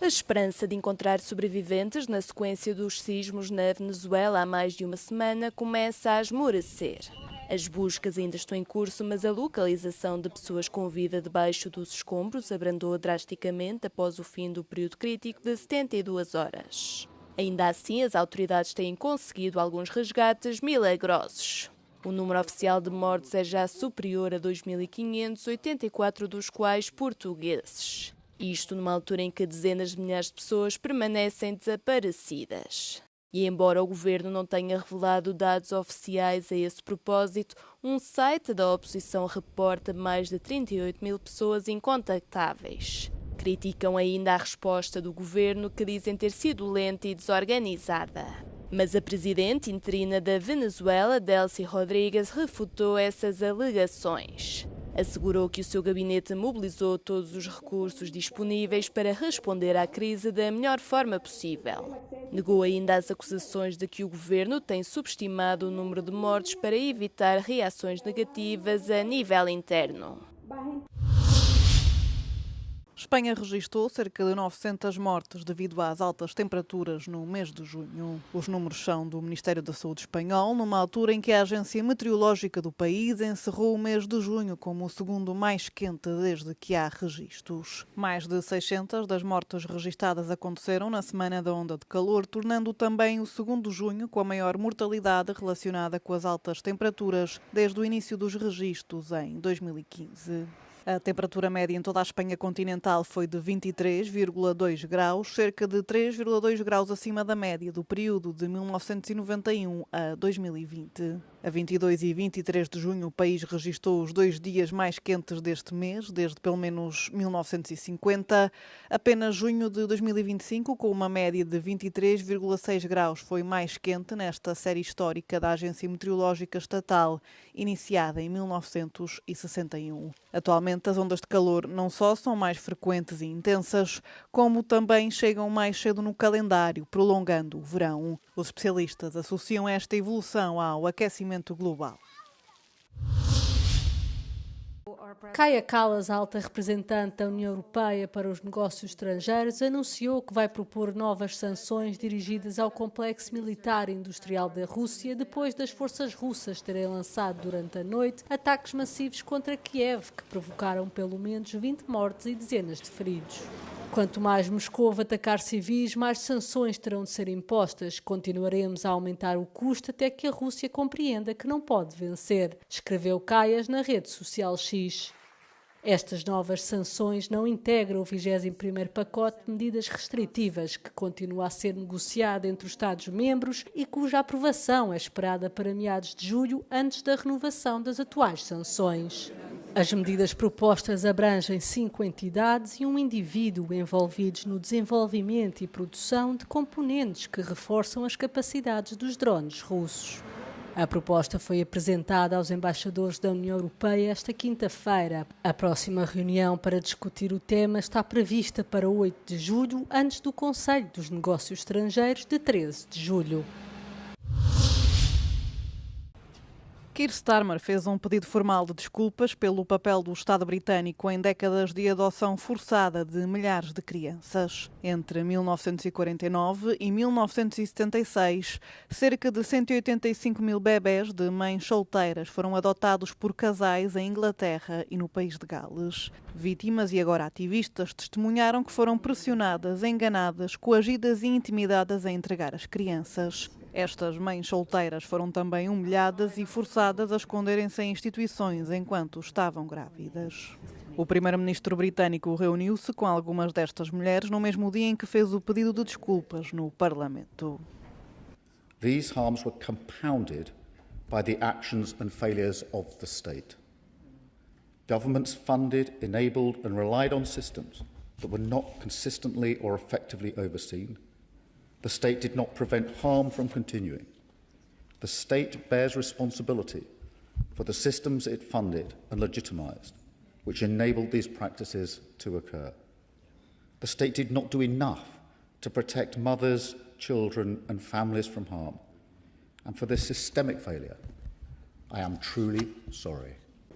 A esperança de encontrar sobreviventes na sequência dos sismos na Venezuela há mais de uma semana começa a esmorecer. As buscas ainda estão em curso, mas a localização de pessoas com vida debaixo dos escombros abrandou drasticamente após o fim do período crítico de 72 horas. Ainda assim, as autoridades têm conseguido alguns resgates milagrosos. O número oficial de mortos é já superior a 2.500, 84 dos quais portugueses. Isto numa altura em que dezenas de milhares de pessoas permanecem desaparecidas. E embora o governo não tenha revelado dados oficiais a esse propósito, um site da oposição reporta mais de 38 mil pessoas incontactáveis. Criticam ainda a resposta do governo, que dizem ter sido lenta e desorganizada. Mas a presidente interina da Venezuela, Delcy Rodrigues, refutou essas alegações. Assegurou que o seu gabinete mobilizou todos os recursos disponíveis para responder à crise da melhor forma possível. Negou ainda as acusações de que o governo tem subestimado o número de mortes para evitar reações negativas a nível interno. Espanha registrou cerca de 900 mortes devido às altas temperaturas no mês de junho. Os números são do Ministério da Saúde espanhol, numa altura em que a Agência Meteorológica do país encerrou o mês de junho como o segundo mais quente desde que há registros. Mais de 600 das mortes registadas aconteceram na semana da onda de calor, tornando também o segundo junho com a maior mortalidade relacionada com as altas temperaturas desde o início dos registros em 2015. A temperatura média em toda a Espanha continental foi de 23,2 graus, cerca de 3,2 graus acima da média do período de 1991 a 2020. A 22 e 23 de junho, o país registrou os 2 dias mais quentes deste mês, desde pelo menos 1950. Apenas junho de 2025, com uma média de 23,6 graus, foi mais quente nesta série histórica da Agência Meteorológica Estatal, iniciada em 1961. Atualmente, as ondas de calor não só são mais frequentes e intensas, como também chegam mais cedo no calendário, prolongando o verão. Os especialistas associam esta evolução ao aquecimento global. Kaja Kallas, alta representante da União Europeia para os negócios estrangeiros, anunciou que vai propor novas sanções dirigidas ao complexo militar e industrial da Rússia depois das forças russas terem lançado durante a noite ataques massivos contra Kiev que provocaram pelo menos 20 mortes e dezenas de feridos. Quanto mais Moscou atacar civis, mais sanções terão de ser impostas. Continuaremos a aumentar o custo até que a Rússia compreenda que não pode vencer, escreveu Kallas na rede social X. Estas novas sanções não integram o 21º pacote de medidas restritivas, que continua a ser negociado entre os Estados-membros e cuja aprovação é esperada para meados de julho, antes da renovação das atuais sanções. As medidas propostas abrangem 5 entidades e um indivíduo envolvidos no desenvolvimento e produção de componentes que reforçam as capacidades dos drones russos. A proposta foi apresentada aos embaixadores da União Europeia esta quinta-feira. A próxima reunião para discutir o tema está prevista para 8 de julho, antes do Conselho dos Negócios Estrangeiros de 13 de julho. Keir Starmer fez um pedido formal de desculpas pelo papel do Estado britânico em décadas de adoção forçada de milhares de crianças. Entre 1949 e 1976, cerca de 185 mil bebés de mães solteiras foram adotados por casais em Inglaterra e no país de Gales. Vítimas e agora ativistas testemunharam que foram pressionadas, enganadas, coagidas e intimidadas a entregar as crianças. Estas mães solteiras foram também humilhadas e forçadas a esconderem-se em instituições enquanto estavam grávidas. O primeiro-ministro britânico reuniu-se com algumas destas mulheres no mesmo dia em que fez o pedido de desculpas no Parlamento. These harms were compounded by the actions and failures of the state. Governments funded, enabled and relied on systems that were not consistently or effectively overseen. The state did not prevent harm from continuing. The state bears responsibility for the systems it funded and legitimised, which enabled these practices to occur. The state did not do enough to protect mothers, children and families from harm. And for this systemic failure, I am truly sorry.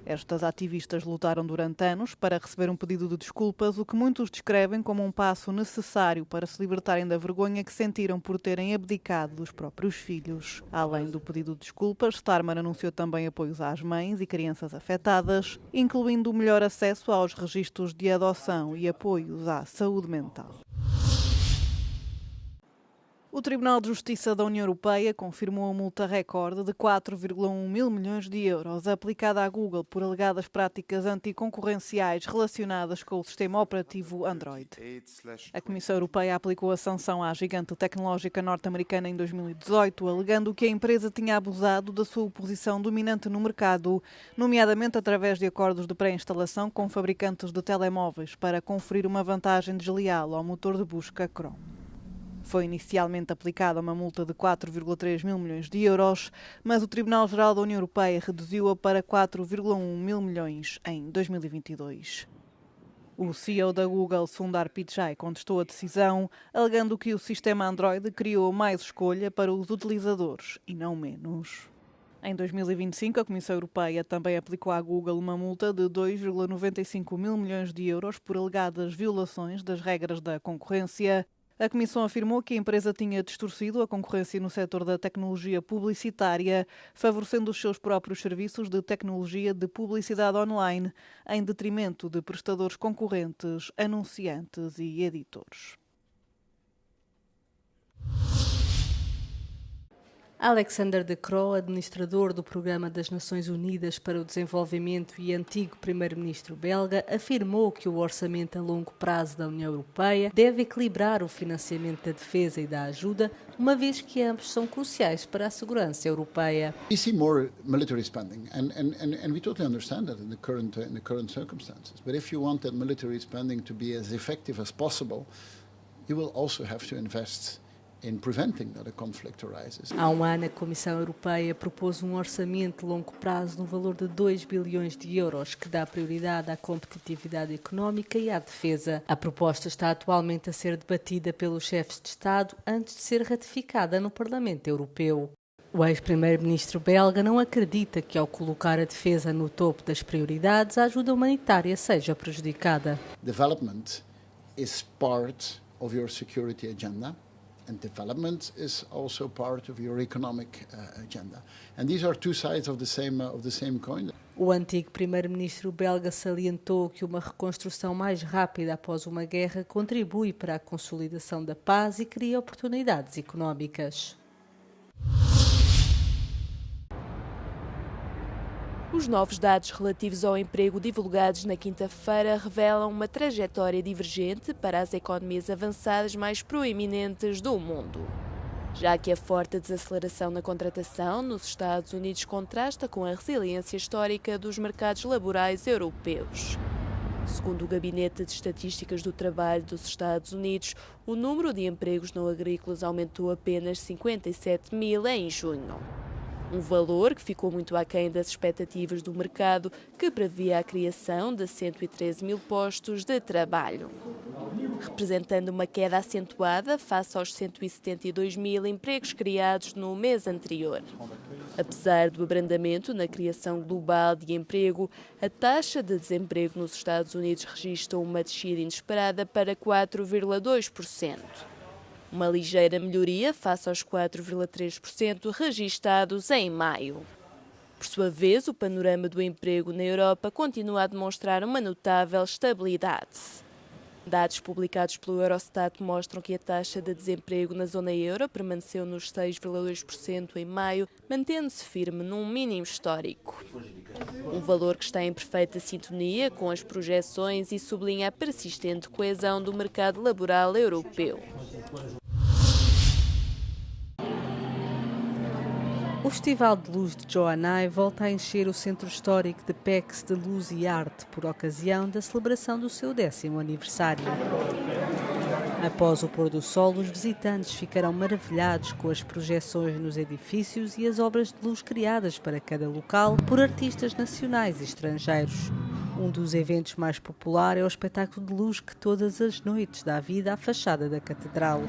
Estas ativistas lutaram durante anos para receber um pedido de desculpas, o que muitos descrevem como um passo necessário para se libertarem da vergonha que sentiram por terem abdicado dos próprios filhos. Além do pedido de desculpas, Starmer anunciou também apoios às mães e crianças afetadas, incluindo o melhor acesso aos registros de adoção e apoios à saúde mental. O Tribunal de Justiça da União Europeia confirmou a multa recorde de 4,1 mil milhões de euros aplicada à Google por alegadas práticas anticoncorrenciais relacionadas com o sistema operativo Android. A Comissão Europeia aplicou a sanção à gigante tecnológica norte-americana em 2018, alegando que a empresa tinha abusado da sua posição dominante no mercado, nomeadamente através de acordos de pré-instalação com fabricantes de telemóveis para conferir uma vantagem desleal ao motor de busca Chrome. Foi inicialmente aplicada uma multa de 4,3 mil milhões de euros, mas o Tribunal-Geral da União Europeia reduziu-a para 4,1 mil milhões em 2022. O CEO da Google, Sundar Pichai, contestou a decisão, alegando que o sistema Android criou mais escolha para os utilizadores e não menos. Em 2025, a Comissão Europeia também aplicou à Google uma multa de 2,95 mil milhões de euros por alegadas violações das regras da concorrência. A Comissão afirmou que a empresa tinha distorcido a concorrência no setor da tecnologia publicitária, favorecendo os seus próprios serviços de tecnologia de publicidade online, em detrimento de prestadores concorrentes, anunciantes e editores. Alexander De Croo, administrador do Programa das Nações Unidas para o Desenvolvimento e antigo primeiro-ministro belga, afirmou que o orçamento a longo prazo da União Europeia deve equilibrar o financiamento da defesa e da ajuda, uma vez que ambos são cruciais para a segurança europeia. We see more military spending, and we totally understand that in the current circumstances. But if you want that military spending to be as effective as possible, you will also have to invest in preventing that a conflict arises. Há um ano, a Comissão Europeia propôs um orçamento de longo prazo no valor de 2 bilhões de euros, que dá prioridade à competitividade económica e à defesa. A proposta está atualmente a ser debatida pelos chefes de Estado antes de ser ratificada no Parlamento Europeu. O ex-primeiro-ministro belga não acredita que, ao colocar a defesa no topo das prioridades, a ajuda humanitária seja prejudicada. Development is part of your security agenda. And development is also part of your economic agenda. And these are two sides of the same coin. O antigo primeiro-ministro belga salientou que uma reconstrução mais rápida após uma guerra contribui para a consolidação da paz e cria oportunidades económicas. Os novos dados relativos ao emprego divulgados na quinta-feira revelam uma trajetória divergente para as economias avançadas mais proeminentes do mundo, já que a forte desaceleração na contratação nos Estados Unidos contrasta com a resiliência histórica dos mercados laborais europeus. Segundo o Gabinete de Estatísticas do Trabalho dos Estados Unidos, o número de empregos não agrícolas aumentou apenas 57 mil em junho. Um valor que ficou muito aquém das expectativas do mercado, que previa a criação de 113 mil postos de trabalho, representando uma queda acentuada face aos 172 mil empregos criados no mês anterior. Apesar do abrandamento na criação global de emprego, a taxa de desemprego nos Estados Unidos registrou uma descida inesperada para 4,2%. Uma ligeira melhoria face aos 4,3% registados em maio. Por sua vez, o panorama do emprego na Europa continua a demonstrar uma notável estabilidade. Dados publicados pelo Eurostat mostram que a taxa de desemprego na zona euro permaneceu nos 6,2% em maio, mantendo-se firme num mínimo histórico. Um valor que está em perfeita sintonia com as projeções e sublinha a persistente coesão do mercado laboral europeu. O Festival de Luz de Joanai volta a encher o centro histórico de Pécs de Luz e Arte por ocasião da celebração do seu 10º aniversário. Após o pôr do sol, os visitantes ficarão maravilhados com as projeções nos edifícios e as obras de luz criadas para cada local por artistas nacionais e estrangeiros. Um dos eventos mais populares é o espetáculo de luz que todas as noites dá vida à fachada da catedral.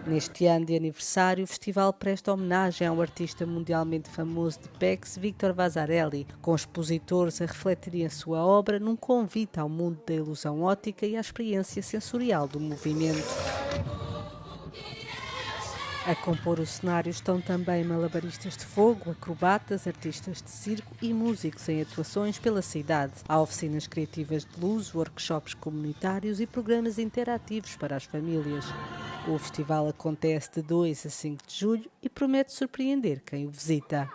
Neste ano de aniversário, o festival presta homenagem ao artista mundialmente famoso de Pécs, Victor Vasarely, com expositores a refletirem a sua obra num convite ao mundo da ilusão óptica e à experiência sensorial do movimento. A compor o cenário estão também malabaristas de fogo, acrobatas, artistas de circo e músicos em atuações pela cidade. Há oficinas criativas de luz, workshops comunitários e programas interativos para as famílias. O festival acontece de 2 a 5 de julho e promete surpreender quem o visita.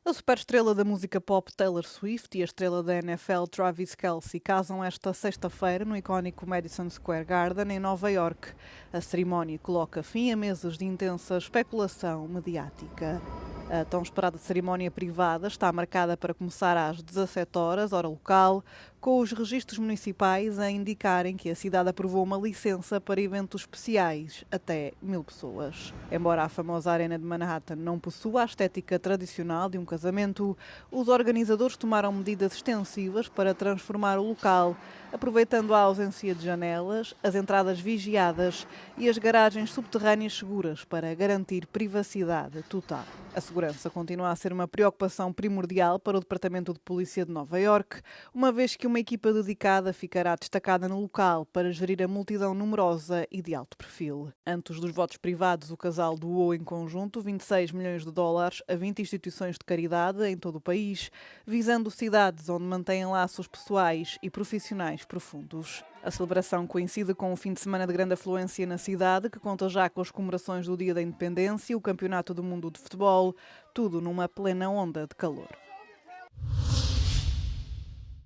A superestrela da música pop Taylor Swift e a estrela da NFL Travis Kelce casam esta sexta-feira no icónico Madison Square Garden, em Nova York. A cerimónia coloca fim a meses de intensa especulação mediática. A tão esperada cerimónia privada está marcada para começar às 17 horas, hora local, com os registros municipais a indicarem que a cidade aprovou uma licença para eventos especiais, até 1000 pessoas. Embora a famosa Arena de Manhattan não possua a estética tradicional de um casamento, os organizadores tomaram medidas extensivas para transformar o local, aproveitando a ausência de janelas, as entradas vigiadas e as garagens subterrâneas seguras para garantir privacidade total. A segurança continua a ser uma preocupação primordial para o Departamento de Polícia de Nova Iorque, uma vez que uma equipa dedicada ficará destacada no local para gerir a multidão numerosa e de alto perfil. Antes dos votos privados, o casal doou em conjunto 26 milhões de dólares a 20 instituições de caridade em todo o país, visando cidades onde mantêm laços pessoais e profissionais profundos. A celebração coincide com o fim de semana de grande afluência na cidade, que conta já com as comemorações do Dia da Independência e o Campeonato do Mundo de Futebol, tudo numa plena onda de calor.